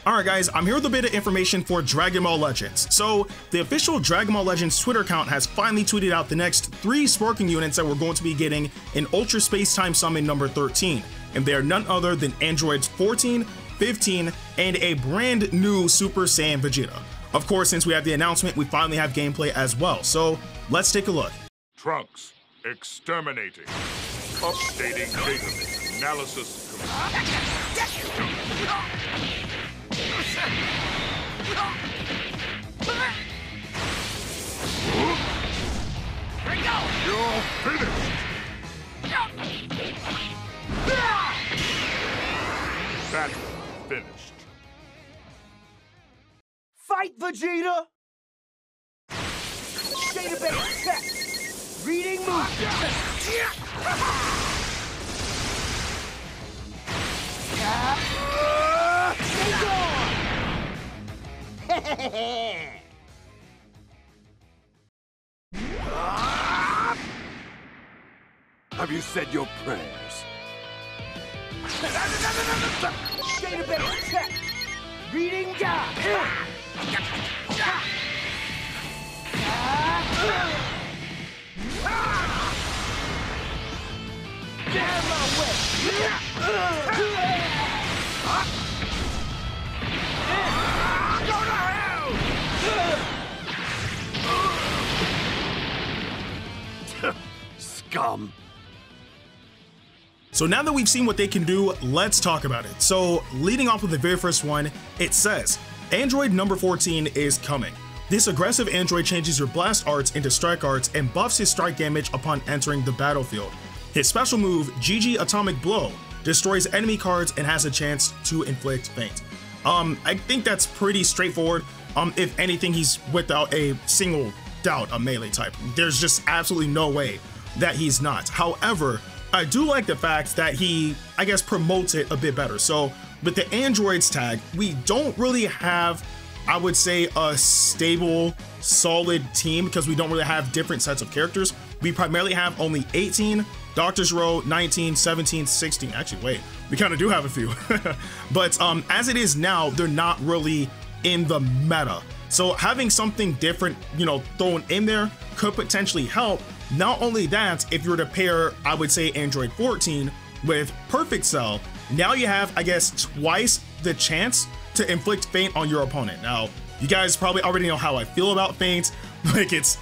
Alright guys, I'm here with a bit of information for Dragon Ball Legends. So, the official Dragon Ball Legends Twitter account has finally tweeted out the next 3 Sparking units that we're going to be getting in Ultra Space Time Summon number 13. And they are none other than androids 14, 15, and a brand new Super Saiyan Vegeta. Of course, since we have the announcement, we finally have gameplay as well. So, let's take a look. Trunks, exterminating. Updating database. Analysis You're finished! Battle finished. Fight, Vegeta! Database check! Reading move! Stay gone! Have you said your prayers? Database check! Reading down! Get out of my way! Go to hell! Scum. So now that we've seen what they can do, let's talk about it. So leading off with the very first one, it says, Android number 14 is coming. This aggressive android changes your blast arts into strike arts and buffs his strike damage upon entering the battlefield. His special move, GG Atomic Blow, destroys enemy cards and has a chance to inflict faint. I think that's pretty straightforward. If anything, he's without a single doubt a melee type. There's just absolutely no way that he's not. However, I do like the fact that he, I guess, promotes it a bit better. So with the androids tag, we don't really have, I would say, a stable, solid team because we don't really have different sets of characters. We primarily have only 18, Doctor's Row, 19, 17, 16. Actually, wait, we kind of do have a few. But as it is now, they're not really in the meta. So having something different, thrown in there could potentially help. Not only that, if you were to pair, I would say, Android 14 with Perfect Cell, now you have, I guess, twice the chance to inflict faint on your opponent. Now, you guys probably already know how I feel about faint. Like, it's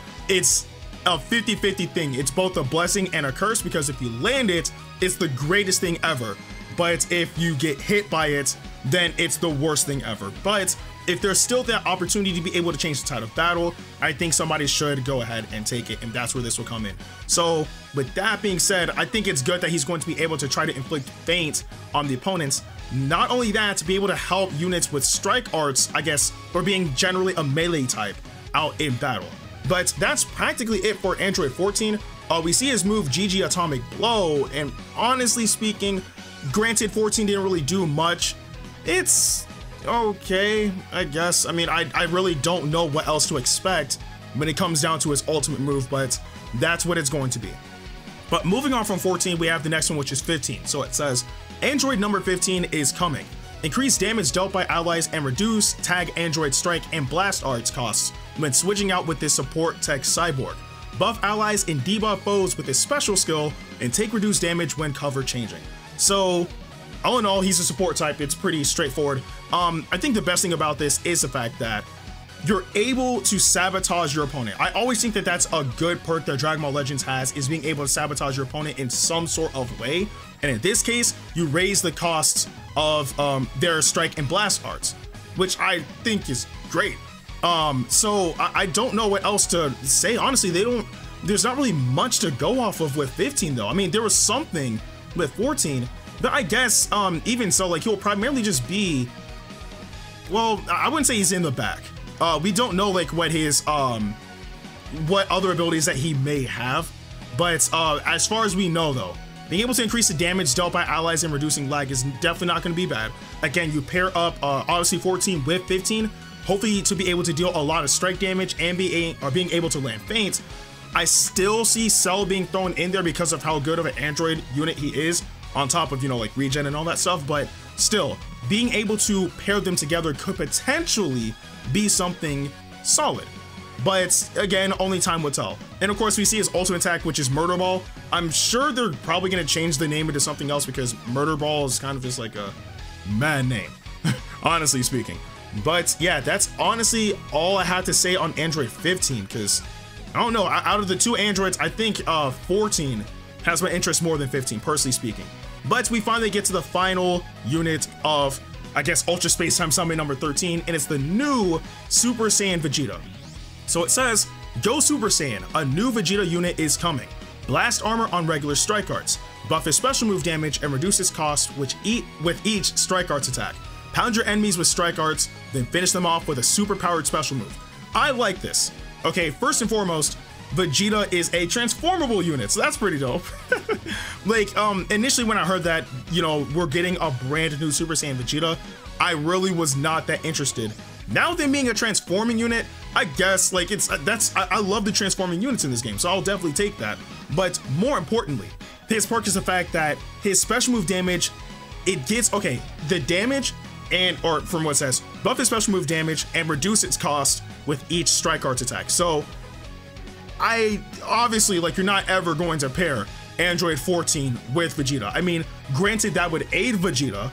a 50-50 thing. It's both a blessing and a curse because if you land it, it's the greatest thing ever. But if you get hit by it, then it's the worst thing ever. But if there's still that opportunity to be able to change the tide of battle, I think somebody should go ahead and take it, and that's where this will come in. So with that being said, I think it's good that he's going to be able to try to inflict faint on the opponents. Not only that, to be able to help units with strike arts, I guess, or being generally a melee type out in battle. But that's practically it for Android 14. We see his move GG Atomic Blow, and honestly speaking, granted 14 didn't really do much. It's okay, I guess. I mean, I really don't know what else to expect when it comes down to his ultimate move, but that's what it's going to be. But moving on from 14, we have the next one, which is 15. So it says, Android number 15 is coming. Increase damage dealt by allies and reduce tag android strike and blast arts costs when switching out with this support tech cyborg. Buff allies and debuff foes with his special skill and take reduced damage when cover changing. So all in all, he's a support type. It's pretty straightforward. I think the best thing about this is the fact that you're able to sabotage your opponent. I always think that that's a good perk that Dragon Ball Legends has, is being able to sabotage your opponent in some sort of way. And in this case, you raise the costs of their strike and blast arts, which I think is great. So I don't know what else to say. Honestly, there's not really much to go off of with 15 though. I mean, there was something with 14, but I guess even so, like, he'll primarily just be, well, I wouldn't say he's in the back. We don't know like what his what other abilities that he may have, but as far as we know though, being able to increase the damage dealt by allies and reducing lag is definitely not going to be bad. Again, you pair up obviously 14 with 15, hopefully to be able to deal a lot of strike damage and being able to land feints. I still see Cell being thrown in there because of how good of an android unit he is. on top of, you know, like regen and all that stuff, but still, being able to pair them together could potentially be something solid. But again, only time will tell. And of course, we see his ultimate attack, which is Murder Ball. I'm sure they're probably going to change the name into something else because Murder Ball is kind of just like a mad name, honestly speaking. But yeah, that's honestly all I had to say on Android 15, because I don't know, out of the two Androids, I think 14 has my interest more than 15, personally speaking. But we finally get to the final unit of, I guess, Ultra Space Time Summon number 13, and it's the new Super Saiyan Vegeta. So it says, Go Super Saiyan, a new Vegeta unit is coming. Blast armor on regular strike arts. Buff his special move damage and reduce its cost with each strike arts attack. Pound your enemies with strike arts, then finish them off with a super powered special move. I like this. Okay, first and foremost, Vegeta is a transformable unit, so that's pretty dope. Like, initially when I heard that, you know, we're getting a brand new Super Saiyan Vegeta, I really was not that interested. Now them being a transforming unit, I guess, like, I love the transforming units in this game, so I'll definitely take that. But more importantly, his perk is the fact that his special move damage, it gets, okay, the damage or from what it says, buff his special move damage and reduce its cost with each strike arts attack. So I obviously, like, you're not ever going to pair Android 14 with Vegeta. I mean, granted that would aid Vegeta,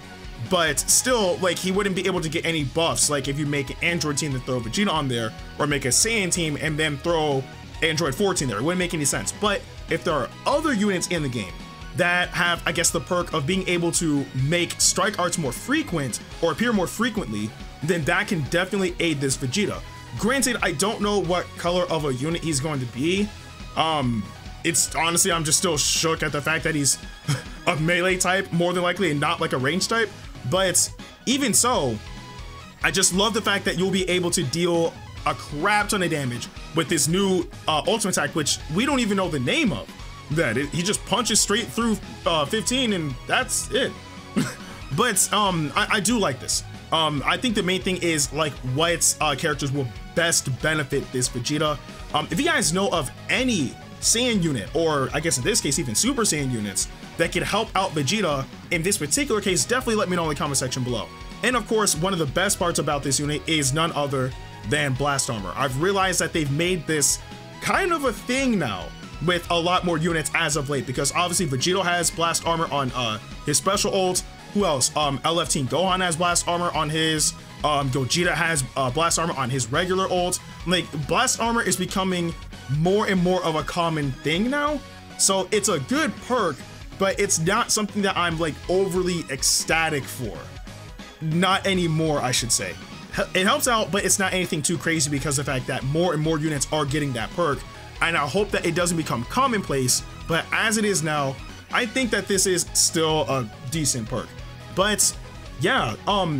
but still, like, he wouldn't be able to get any buffs. Like if you make an Android team to throw Vegeta on there, or make a Saiyan team and then throw Android 14 there, it wouldn't make any sense. But if there are other units in the game that have, I guess, the perk of being able to make strike arts more frequent or appear more frequently, then that can definitely aid this Vegeta. Granted, I don't know what color of a unit he's going to be. It's honestly, I'm just still shook at the fact that he's a melee type, more than likely, and not like a range type. But even so, I just love the fact that you'll be able to deal a crap ton of damage with this new ultimate attack, which we don't even know the name of. He just punches straight through 15 and that's it. But I do like this. I think the main thing is like what characters will best benefit this Vegeta. If you guys know of any Saiyan unit, or I guess in this case even Super Saiyan units, that could help out Vegeta in this particular case, definitely let me know in the comment section below. And of course, one of the best parts about this unit is none other than Blast Armor. I've realized that they've made this kind of a thing now with a lot more units as of late, because obviously Vegeta has Blast Armor on his special ult. Who else? LF Team Gohan has Blast Armor on his, Gogeta has Blast Armor on his regular ult. Like, Blast Armor is becoming more and more of a common thing now. So it's a good perk, but it's not something that I'm like overly ecstatic for. Not anymore, I should say. It helps out, but it's not anything too crazy because of the fact that more and more units are getting that perk. And I hope that it doesn't become commonplace, but as it is now, I think that this is still a decent perk. But yeah,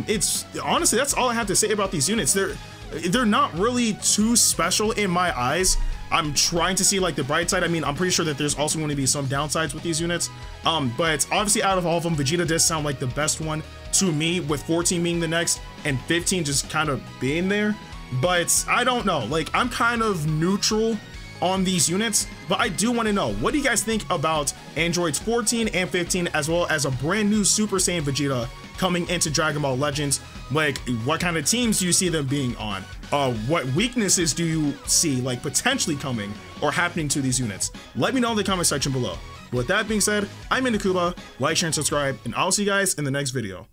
it's honestly, that's all I have to say about these units. They're not really too special in my eyes. I'm trying to see like the bright side. I mean, I'm pretty sure that there's also going to be some downsides with these units. But obviously out of all of them, Vegeta does sound like the best one to me, with 14 being the next and 15 just kind of being there. But I don't know, like, I'm kind of neutral on these units, but I do want to know, what do you guys think about Androids 14 and 15, as well as a brand new Super Saiyan Vegeta coming into Dragon Ball Legends? Like, what kind of teams do you see them being on? What weaknesses do you see like potentially coming or happening to these units? Let me know in the comment section below. With that being said, I'm Ndukauba. Like, share, and subscribe, and I'll see you guys in the next video.